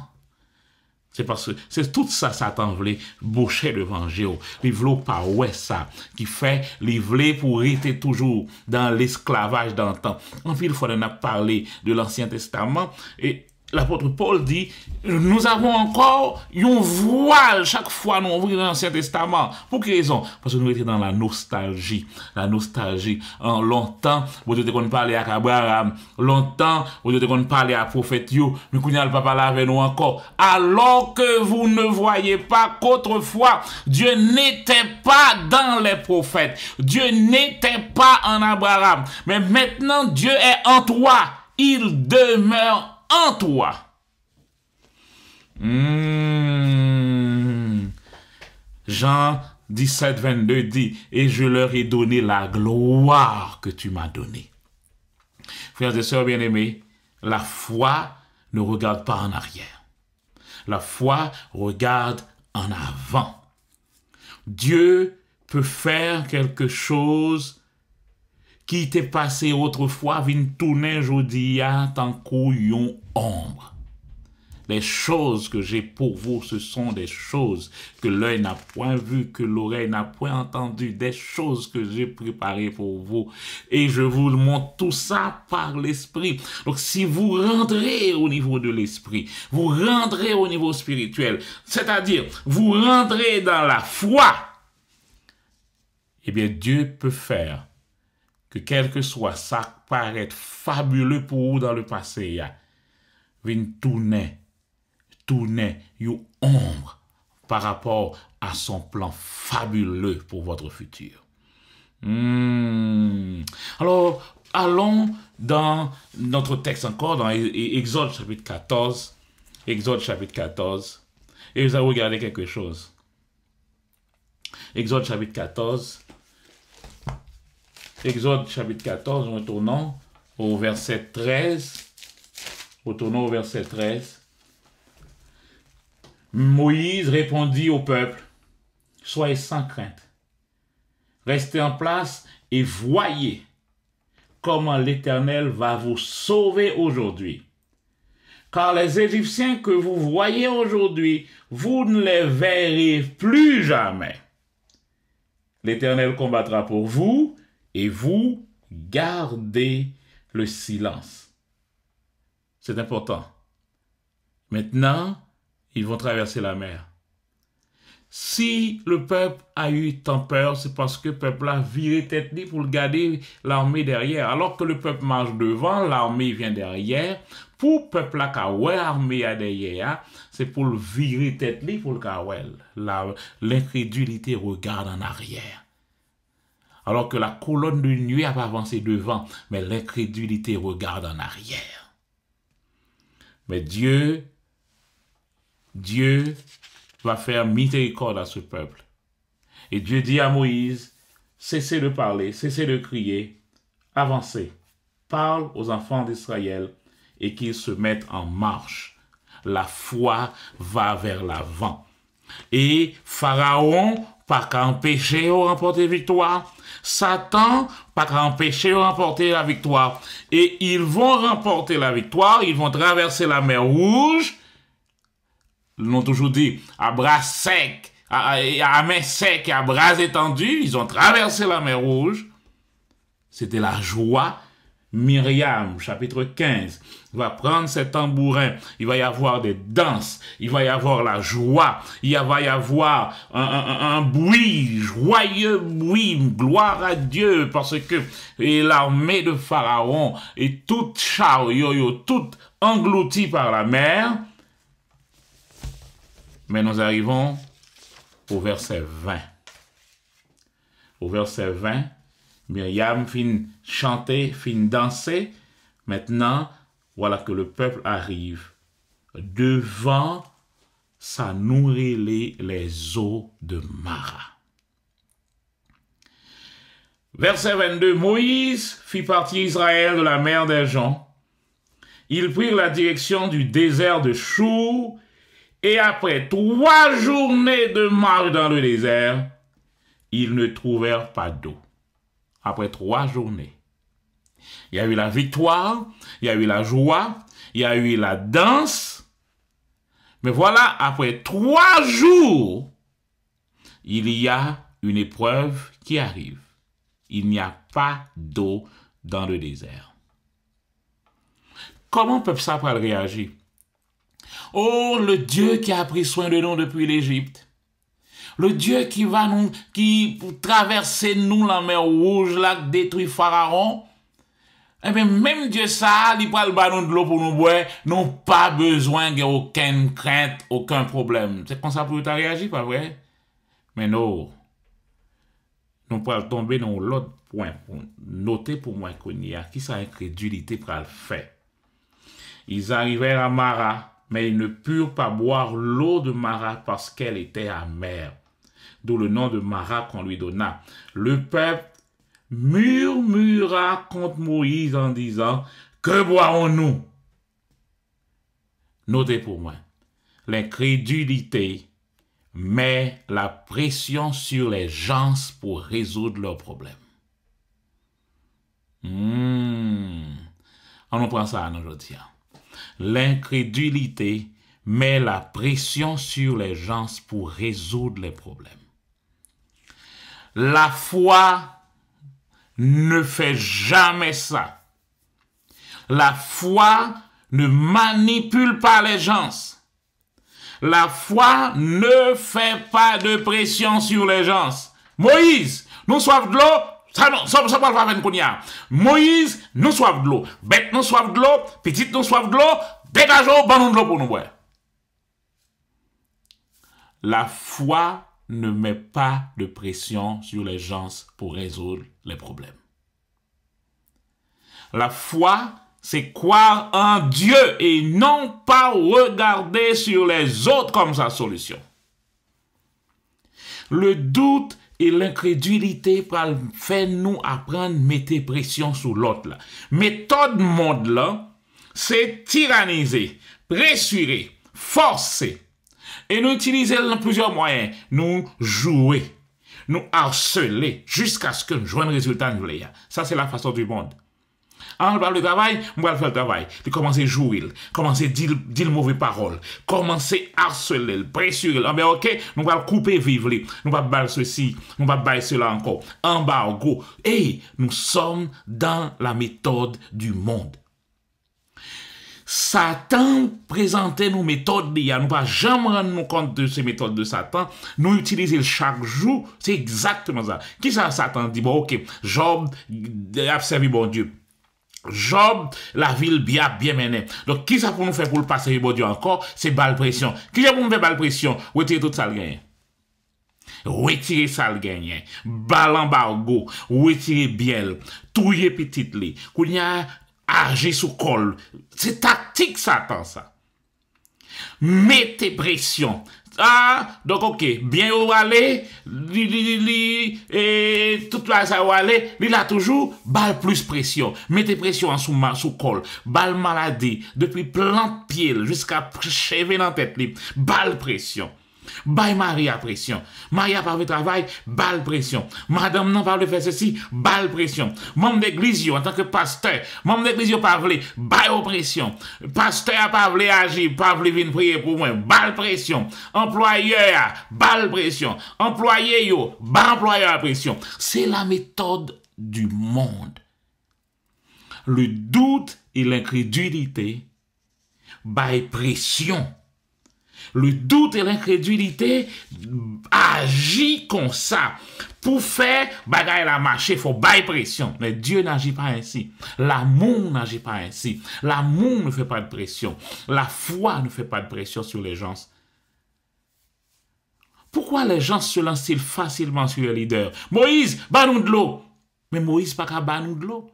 C'est parce que c'est tout ça, Satan voulait boucher l'évangile. Il voulait pas ouais ça, qui fait, il voulait pour rester toujours dans l'esclavage d'antan. En fait, il faut en parler de l'Ancien Testament et l'apôtre Paul dit, nous avons encore un voile chaque fois nous ouvrons l'Ancien Testament. Pour quelle raison? Parce que nous étions dans la nostalgie. La nostalgie. En longtemps, vous devez qu'on parler à Abraham. Longtemps, vous devez qu'on parler à prophète Yo. Mais qu'on ne pas parler avec nous encore. Alors que vous ne voyez pas qu'autrefois, Dieu n'était pas dans les prophètes. Dieu n'était pas en Abraham. Mais maintenant, Dieu est en toi. Il demeure en toi. Jean 17, 22 dit, et je leur ai donné la gloire que tu m'as donnée. Frères et sœurs bien-aimés, la foi ne regarde pas en arrière. La foi regarde en avant. Dieu peut faire quelque chose qui t'est passé autrefois, vient tourner aujourd'hui tant qu'une ombre. Les choses que j'ai pour vous, ce sont des choses que l'œil n'a point vues, que l'oreille n'a point entendues, des choses que j'ai préparées pour vous. Et je vous montre tout ça par l'esprit. Donc si vous rentrez au niveau de l'esprit, vous rentrez au niveau spirituel, c'est-à-dire vous rentrez dans la foi, eh bien Dieu peut faire que quel que soit ça paraît fabuleux pour vous dans le passé, vienne tourner une ombre par rapport à son plan fabuleux pour votre futur. Alors, allons dans notre texte encore, dans Exode chapitre 14. Exode chapitre 14. Et vous allez regarder quelque chose. Exode chapitre 14. Exode chapitre 14, retournons au verset 13. Retournons au verset 13. Moïse répondit au peuple, soyez sans crainte. Restez en place et voyez comment l'Éternel va vous sauver aujourd'hui. car les Égyptiens que vous voyez aujourd'hui, vous ne les verrez plus jamais. L'Éternel combattra pour vous, et vous gardez le silence. C'est important. Maintenant, ils vont traverser la mer. Si le peuple a eu tant peur, c'est parce que le peuple a viré tête libre pour garder l'armée derrière. Alors que le peuple marche devant, l'armée vient derrière. Pour le peuple là, l'armée a derrière, c'est pour le virer tête libre pour le kawel. L'incrédulité regarde en arrière. Alors que la colonne de nuée a avancé devant, mais l'incrédulité regarde en arrière. Mais Dieu va faire miséricorde à ce peuple. Et Dieu dit à Moïse, cessez de parler, cessez de crier, avancez, parle aux enfants d'Israël et qu'ils se mettent en marche. La foi va vers l'avant. Et Pharaon, pas qu'à empêcher de remporter victoire, Satan, pas qu'à empêcher de remporter la victoire. Et ils vont remporter la victoire, ils vont traverser la mer Rouge. Ils l'ont toujours dit, à bras secs, à main sec et à bras étendus, ils ont traversé la mer Rouge. C'était la joie. Myriam, chapitre 15, va prendre ses tambourins, il va y avoir des danses, il va y avoir la joie, il va y avoir un bruit, joyeux bruit, gloire à Dieu, parce que l'armée de Pharaon est toute chariot, toute engloutie par la mer. Mais nous arrivons au verset 20. Au verset 20, Myriam fin chanter, fin danser. Maintenant, voilà que le peuple arrive devant sa nourrir les eaux de Mara. Verset 22, Moïse fit partir Israël de la mer des gens. Ils prirent la direction du désert de Chour. Et après 3 journées de marche dans le désert, ils ne trouvèrent pas d'eau. Après 3 journées. Il y a eu la victoire, il y a eu la joie, il y a eu la danse. Mais voilà, après 3 jours, il y a une épreuve qui arrive. Il n'y a pas d'eau dans le désert. Comment peut ça réagir? Oh, le Dieu qui a pris soin de nous depuis l'Égypte. Le Dieu qui traverser nous la mer Rouge, là, détruit Pharaon. Eh bien, même Dieu ça, il prend le ballon de l'eau pour nous boire, n'ont pas besoin d'aucune crainte, aucun problème. C'est comme ça pour tu réagir, pas vrai? Mais non. Nous pouvons tomber dans l'autre point. Notez pour moi qu'il y a qui sa incrédulité pour le faire. Ils arrivèrent à Mara. Mais ils ne purent pas boire l'eau de Mara parce qu'elle était amère. D'où le nom de Mara qu'on lui donna. Le peuple murmura contre Moïse en disant, que boirons-nous? Notez pour moi, l'incrédulité met la pression sur les gens pour résoudre leurs problèmes. On en prend ça aujourd'hui. L'incrédulité met la pression sur les gens pour résoudre les problèmes. La foi ne fait jamais ça. La foi ne manipule pas les gens. La foi ne fait pas de pression sur les gens. Moïse, nous soif de l'eau. Ça pas le faire qu'on y a. Moïse, nous soif de l'eau. Bête, nous soif de l'eau. Petite, nous soif de l'eau. Dégageons, bandons de l'eau pour nous boire. La foi ne met pas de pression sur les gens pour résoudre les problèmes. La foi, c'est croire en Dieu et non pas regarder sur les autres comme sa solution. Le doute et l'incrédulité fait nous apprendre à mettre pression sur l'autre. Méthode monde là, c'est tyranniser, pressurer, forcer. Et nous utiliser plusieurs moyens. Nous jouer, nous harceler jusqu'à ce que nous jouions un résultat. Ça, c'est la façon du monde. En parle de travail, on va faire le travail. Il commence à jouer, commence à dire mauvaise parole, commence à harceler, pressurer. Mais ok, nous allons couper vivre, nous allons battre ceci, nous allons battre cela encore. Embargo. Et nous sommes dans la méthode du monde. Satan présentait nos méthodes, nous ne pas jamais rendre compte de ces méthodes de Satan, nous utilisons chaque jour, c'est exactement ça. Qui ça Satan dit, bon ok, Job a servi bon Dieu. Job, la ville bien menée. Donc, qui ça pour nous faire pour le passer bon Dieu encore? C'est balle pression. Qui ça pour nous faire balle pression? Retirer tout ça le gagne. Retirer ça le gagne. Balle embargo. Retirer biel. Touiller petite li. Qu'on y a agi sous col. C'est tactique Satan ça. Mettez pression. Ah, donc ok, bien où aller, et toute la ça où aller, il a toujours balle plus pression. Mettez pression en sous col, balle maladie, depuis plein de pieds jusqu'à cheveux dans la tête, balle pression. Baille Maria pression. Maria par le travail, balle pression. Madame non par le faire ceci, balle pression. Membre d'église en tant que pasteur, membre d'église pas vle, balle pression. Pasteur pas vle agir, pas vle venir prier pour moi, balle pression. Employeur, balle pression. Employé yo, balle employeur pression. C'est la méthode du monde. Le doute et l'incrédulité baille pression. Le doute et l'incrédulité agit comme ça. Pour faire bagaille la marché, il faut bailler pression. Mais Dieu n'agit pas ainsi. L'amour n'agit pas ainsi. L'amour ne fait pas de pression. La foi ne fait pas de pression sur les gens. Pourquoi les gens se lancent facilement sur les leaders? Moïse, ban-nous de l'eau. Mais Moïse pas qu'à ban-nous de l'eau.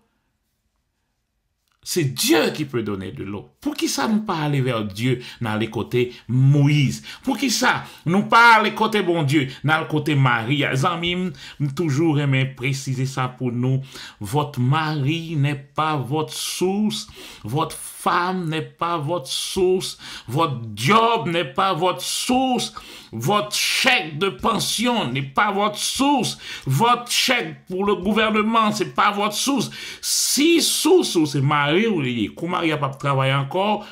C'est Dieu qui peut donner de l'eau. Pour qui ça nous pas aller vers Dieu dans les côtés Moïse? Pour qui ça nous pas aller côté bon Dieu dans le côté Marie? Zamim, toujours aimé préciser ça pour nous. Votre mari n'est pas votre source. Votre femme n'est pas votre source. Votre job n'est pas votre source. Votre chèque de pension n'est pas votre source. Votre chèque pour le gouvernement, c'est pas votre source. Si source, c'est mari ou lié. Quand mari n'a pas travaillé encore,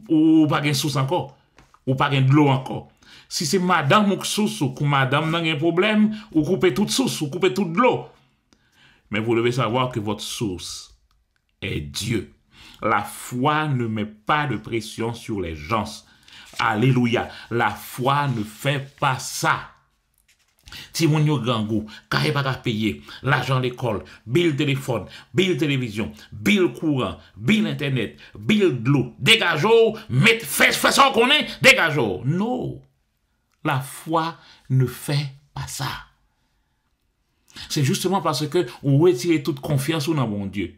ou pas de source encore, ou pas de l'eau encore. Si c'est madame ou source, ou que madame n'a un problème, ou coupez toute source, ou coupez toute l'eau. Mais vous devez savoir que votre source est Dieu. La foi ne met pas de pression sur les gens. Alléluia. La foi ne fait pas ça. Si mon yo gangou, kaya pas payer, l'argent l'école, bill téléphone, bill télévision, bill courant, bill internet, bill de l'eau, dégageau, fais ça qu'on est, dégageau. Non. La foi ne fait pas ça. C'est justement parce que on retire toute confiance dans mon Dieu.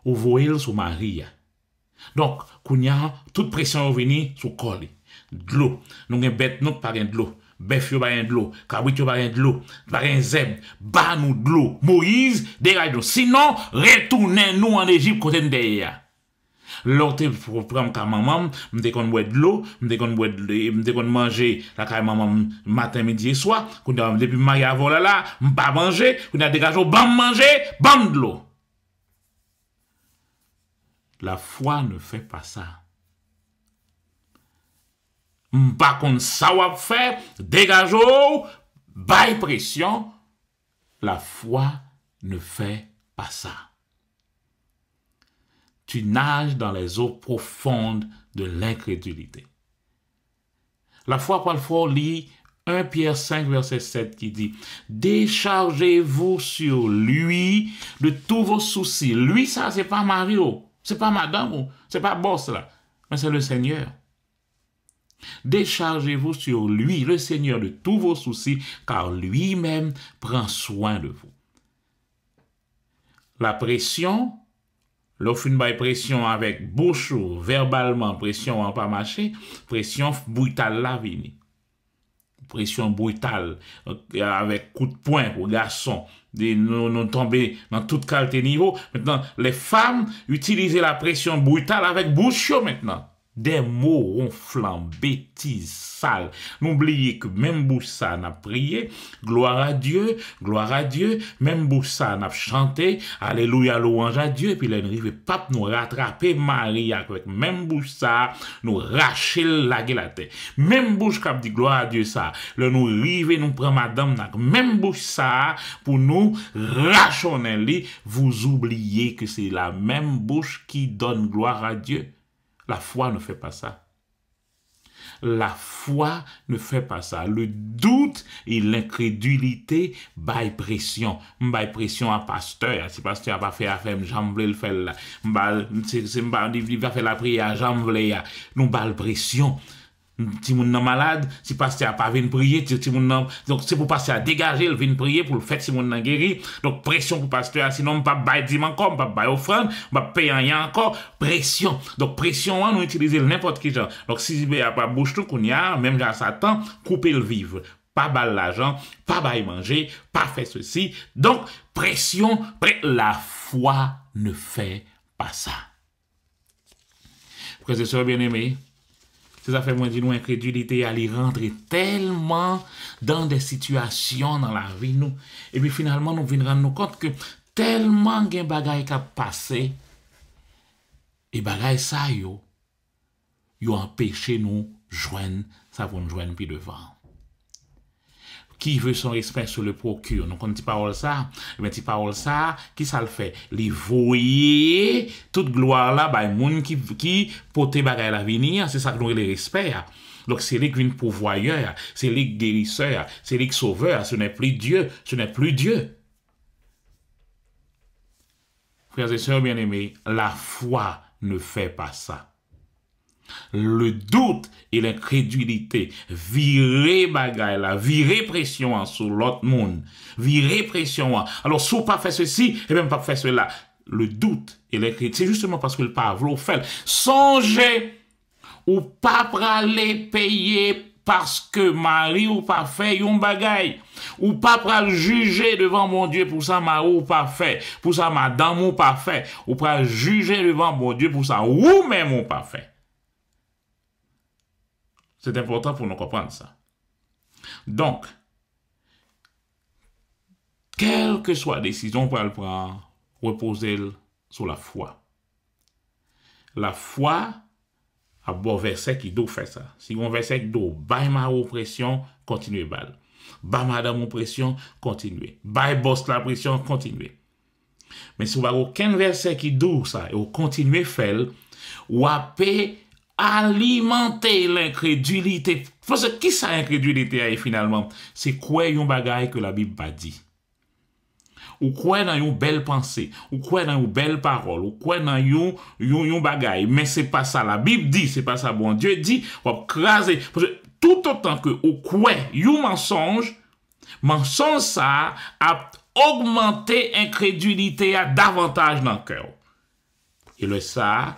On voit sur Marie. Donc, quand y a toute pression venir sur coller. De l'eau. Nous avons bête, nous pas de l'eau. Bœuf yo pas de l'eau. Cabrit yo pas de l'eau. Pas de zèbre. Ba nous de l'eau. Moïse, dégage nous. Sinon, retournez-nous en Égypte côté de derrière. L'autre pour prendre ka maman, m'te kon boire de l'eau, m'te kon manger la ka maman matin, midi et soir. Quand depuis Maria voilà là, m'pas manger, quand a dégage bam manger, bam de l'eau. La foi ne fait pas ça. Par contre, ça va faire, dégageons, baille pression. La foi ne fait pas ça. Tu nages dans les eaux profondes de l'incrédulité. La foi, parfois, lit 1 Pierre 5, verset 7 qui dit « Déchargez-vous sur lui de tous vos soucis. » Lui, ça, c'est pas Mario, c'est pas madame, c'est pas boss là, mais c'est le Seigneur. Déchargez-vous sur lui, le Seigneur, de tous vos soucis, car lui-même prend soin de vous. La pression, l'offre une pression avec bouche ou verbalement, pression en pas marché, pression brutale la vini. Pression brutale, avec coup de poing pour garçons, nous tomber dans toute qualité niveau. Maintenant, les femmes utilisent la pression brutale avec bouche maintenant. des mots ronflants, bêtises, sales. N'oubliez que même bouche ça n'a prié, gloire à Dieu, même bouche ça n'a chanté, alléluia, louange à Dieu, et puis l'ennemi pape nous rattraper Marie avec même bouche ça, nous racher la gueule. Même bouche qui dit gloire à Dieu ça, le nous rive, nous prend madame, même bouche ça, pour nous rationner, vous oubliez que c'est la même bouche qui donne gloire à Dieu. La foi ne fait pas ça. La foi ne fait pas ça. Le doute et l'incrédulité baillent pression. Baillent pression à pasteur. Si pasteur n'a pas fait affaire, j'en voulais le faire là. Il va faire la prière, j'en voulais. Nous baillons pression. Si moun nan malade, si pasteur a pas venu prier, si moun nan, donc c'est pour pasteur à dégager, il vient prier pour le fait si moun nan guéri. Donc pression pour pasteur, sinon pas bail dimanche encore, pas bail offrande, pas payer rien encore, pression. Donc pression on nous utiliser n'importe qui genre. Donc si il y a pas bouche tout qu'on y a, même à Satan, couper le vivre. Pas bail l'argent, pas bail manger, pas faire ceci. Donc pression, la foi ne fait pas ça. Frères et sœurs bien-aimés, ça fait moi dire nous incrédulité à y rentrer tellement dans des situations dans la vie nous et puis finalement nous venons rendre compte que tellement de bagaille qui a passé et bagaille ça yo empêché nous joindre ça pour nous joindre puis devant. Qui veut son respect sur le procure? Donc, on dit parole ça, mais dit parole ça, qui ça le fait? Les voyer, toute gloire là, bah, moun qui pote bagay la venir, c'est ça que nous le respect. Donc, c'est lui qui vient pourvoyeur, c'est lui qui guérisseur, c'est lui qui sauveur, ce n'est plus Dieu, ce n'est plus Dieu. Frères et sœurs bien-aimés, la foi ne fait pas ça. Le doute et l'incrédulité, virer bagaille là, virer pression sur l'autre monde, virer pression. Alors, si vous pas fait ceci, et même pas fait cela, le doute et l'incrédulité, c'est justement parce que le pavlo fait. Songez, ou pas praler payer parce que Marie ou pas fait yon bagaille, ou pas pral juger devant mon Dieu pour ça Marie ou pas fait, pour ça madame ou pas fait, ou pas juger devant mon Dieu pour ça ou même ou pas fait. C'est important pour nous comprendre ça. Donc, quelle que soit la décision qu'on prendre, reposer sur la foi. La foi, à bon verset qui doit faire ça. Si on verset qui doit, baille ma oppression, continuez balle. Baille madame oppression, continuez. Baille boss la pression, continuez. Mais si vous n'avez aucun verset qui doit ça, et vous continuez faire, ou à alimenter l'incrédulité. Parce que qui ça incrédulité finalement? C'est quoi yon bagaille que la Bible pas dit? Ou quoi dans yon belle pensée? Ou quoi dans yon belle parole? Ou quoi dans yon bagaille? Mais c'est pas ça la Bible dit, c'est pas ça bon Dieu dit. On va craser. Parce que tout autant que ou quoi yon mensonge ça a augmenté incrédulité à davantage dans le cœur. Et le ça,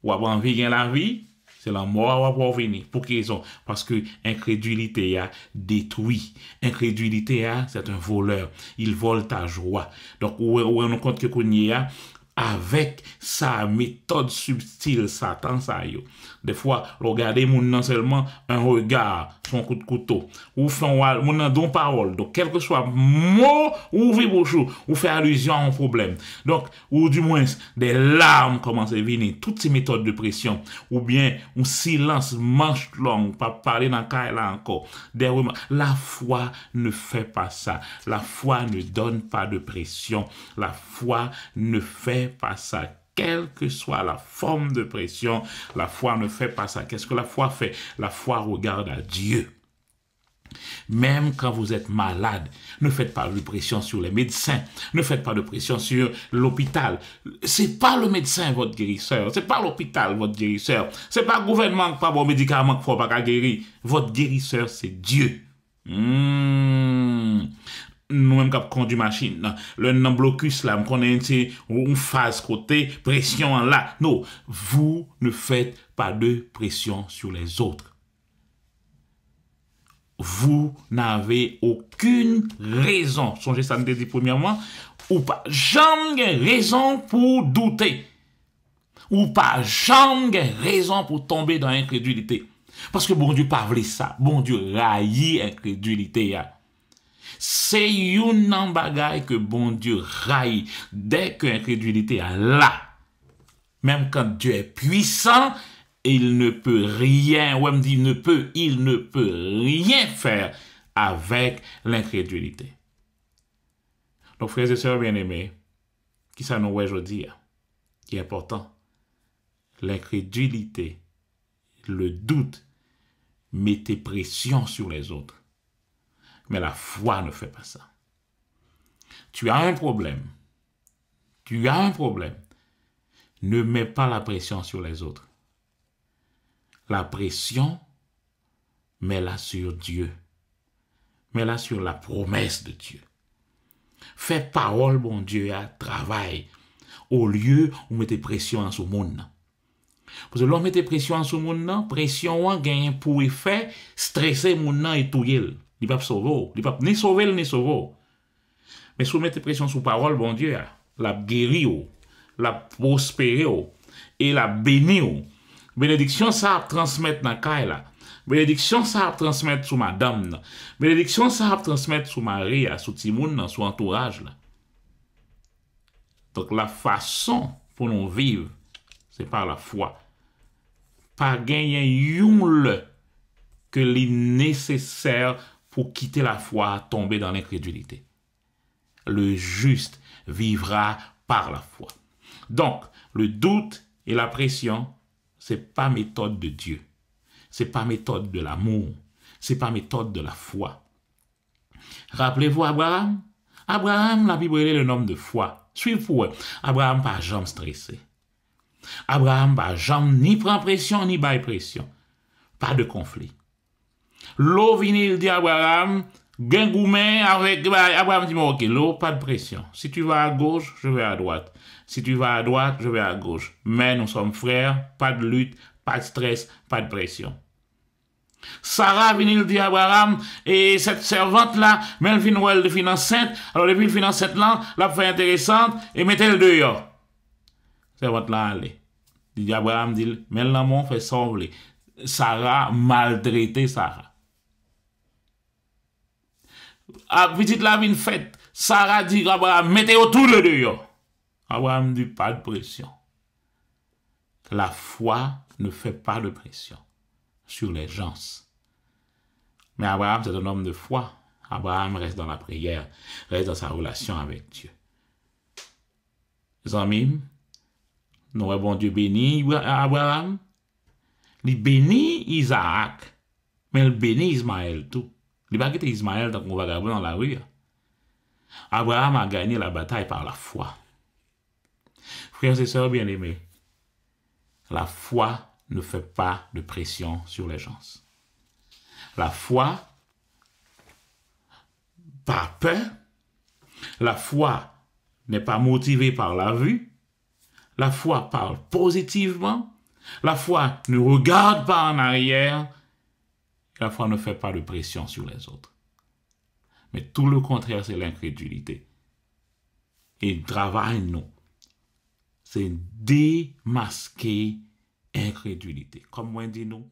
ou a envie de la vie, c'est la mort va venir. Pour quelle raison? Parce que incrédulité a détruit. Incrédulité a, c'est un voleur. Il vole ta joie. Donc, on compte que qu'on y a avec sa méthode subtile, Satan, ça yo. Des fois, regardez moun non seulement un regard, son coup de couteau, ou son moun nan don parole. Donc, quel que soit mot ou vibouchou, ou fait allusion à un problème. Donc, ou du moins, des larmes commencent à venir. Toutes ces méthodes de pression, ou bien, un silence manche longue, pas parler dans le cas là encore. La foi ne fait pas ça. La foi ne donne pas de pression. La foi ne fait pas ça. Quelle que soit la forme de pression, la foi ne fait pas ça. Qu'est-ce que la foi fait? La foi regarde à Dieu. Même quand vous êtes malade, ne faites pas de pression sur les médecins, ne faites pas de pression sur l'hôpital. C'est pas le médecin votre guérisseur, c'est pas l'hôpital votre guérisseur, c'est pas le gouvernement qui pas bon médicament qu'il faut pas guérir. Votre guérisseur, c'est Dieu. Nous-mêmes qui conduit machine, le nom blocus là, on connaît une phase côté, pression là. Non, vous ne faites pas de pression sur les autres. Vous n'avez aucune raison, songez ça me dit premièrement, ou pas, jamais raison pour douter. ou pas jamais raison pour tomber dans l'incrédulité. Parce que bon Dieu pas voulu ça. Bon Dieu raillit incrédulité. C'est une nan bagay que bon Dieu raille dès que l'incrédulité est là. Même quand Dieu est puissant, il ne peut rien, ou même dit il ne peut rien faire avec l'incrédulité. Donc, frères et sœurs bien-aimés, qui ça nous aujourd'hui, qui est important? L'incrédulité, le doute, mettez pression sur les autres. Mais la foi ne fait pas ça. Tu as un problème. Tu as un problème. Ne mets pas la pression sur les autres. La pression, mets-la sur Dieu. Mets-la sur la promesse de Dieu. Fais parole, bon Dieu, à travail. Au lieu où mettez pression sur le monde. Parce que l'on mettez pression sur le monde, pression a gagne pour effet stresser le monde et tout. Il ne peut pas sauver. Il ne peut pas ni sauver ni sauver. Mais si vous mettez pression sur parole, bon Dieu, la guérir, la prospérer et la bénir. Bénédiction, ça va transmettre dans le cas là. Bénédiction, ça va transmettre sur madame. Bénédiction, ça va transmettre sur Marie, sur Timoun, sur entourage. Là. Donc, la façon pour nous vivre, c'est par la foi. Pas gagner une que les nécessaire pour quitter la foi, tomber dans l'incrédulité. Le juste vivra par la foi. Donc, le doute et la pression, c'est pas méthode de Dieu. C'est pas méthode de l'amour. C'est pas méthode de la foi. Rappelez-vous Abraham? Abraham, la Bible est le nom de foi. Suivez-vous. Abraham pas jamais stressé. Abraham pas jamais ni prend pression ni baille pression. Pas de conflit. L'eau vinil dit Abraham, gengoumen avec Abraham dit ok, l'eau pas de pression. Si tu vas à gauche, je vais à droite. Si tu vas à droite, je vais à gauche. Mais nous sommes frères, pas de lutte, pas de stress, pas de pression. Sarah vient dire à Abraham, et cette servante-là, mais elle vient elle devient enceinte, alors depuis elle vient enceinte là, la fait intéressante, et mettez-le dehors. Servante-là, allez. Dit Abraham, dit, mais l'amour fait sauver. Sarah maltraité Sarah. À petite la vient faite, Sarah dit à Abraham, mettez-le tout le dehors. Abraham dit, pas de pression. La foi ne fait pas de pression sur les gens. Mais Abraham, c'est un homme de foi. Abraham reste dans la prière, reste dans sa relation avec Dieu. Les amis, nous bon Dieu béni Abraham. Il bénit Isaac, mais il bénit Ismaël tout. Il n'a pas quitté Ismaël tant qu'on va regarder dans la rue. Abraham a gagné la bataille par la foi. Frères et sœurs bien-aimés, la foi ne fait pas de pression sur les gens. La foi, par peur, la foi n'est pas motivée par la vue, la foi parle positivement, la foi ne regarde pas en arrière, la foi ne fait pas de pression sur les autres. Mais tout le contraire, c'est l'incrédulité. Et le travail, non. C'est démasquer incrédulité. Comme moi dit nous.